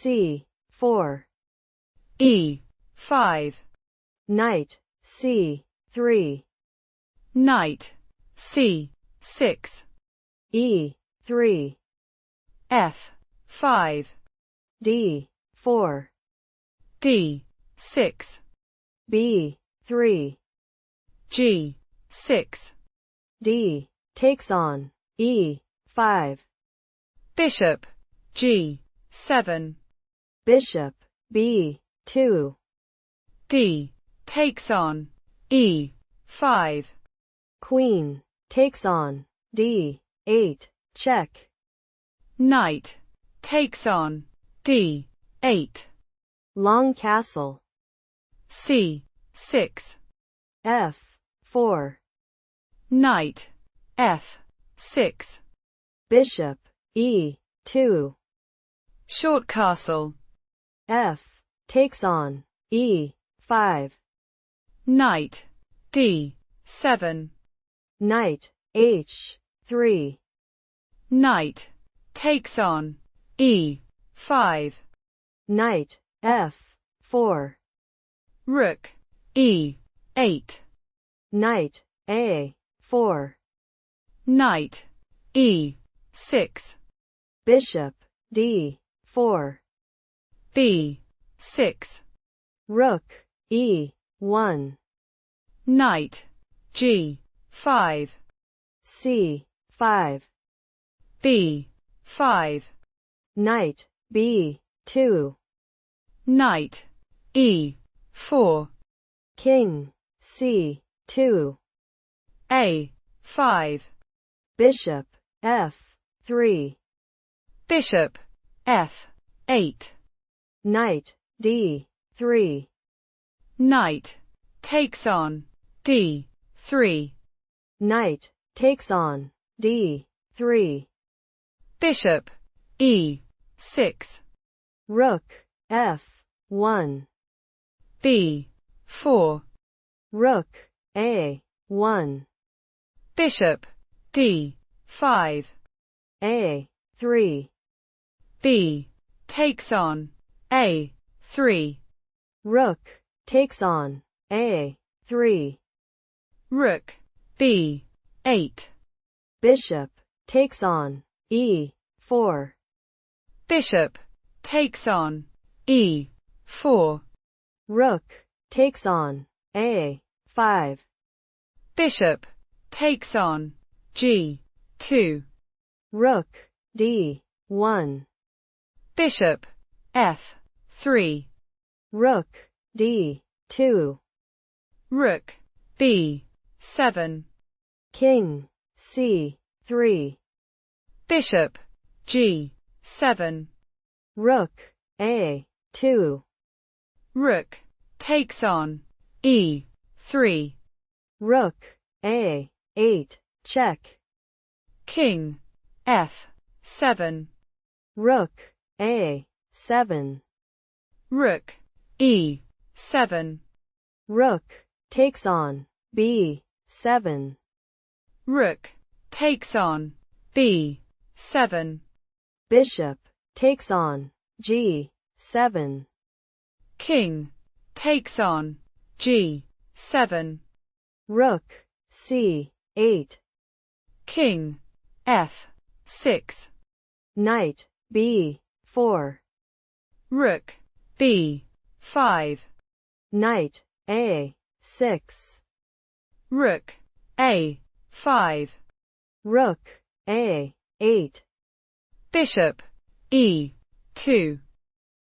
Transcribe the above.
C4. E5. Knight C3. Knight C6. E3. F5. D4. D6. B3. G6. D takes on E5. Bishop G7. Bishop B2. D takes on E5. Queen takes on D8. Check. Knight takes on D8. Long castle. C6. F4. Knight F6. Bishop E2. Short castle. F takes on E5. Knight D7. Knight H3. Knight takes on E5. Knight F4. Rook E8. Knight A4. Knight E6. Bishop D4. B6. Rook E1. Knight G5. C5. B5. Knight B2. Knight E4. King C2. A5. Bishop F3. Bishop F8. Knight D3. Knight takes on D3. Knight takes on D3. Bishop E6. Rook F1. B4. Rook A1. Bishop D5. A3. B takes on A3. Rook takes on A3. Rook B8. Bishop takes on E4. Bishop takes on E4. Rook takes on A5. Bishop takes on G2. Rook D1. Bishop F3. Rook D2. Rook B7. King C3. Bishop G7. Rook A2. Rook takes on E3. Rook A8. Check. King F7. Rook A7. Rook E7. Rook takes on B7. Rook takes on B7. Bishop takes on G7. King takes on G7. Rook C8. King F6. Knight B4. Rook B5. Knight A6. Rook A5. Rook A8. Bishop E2.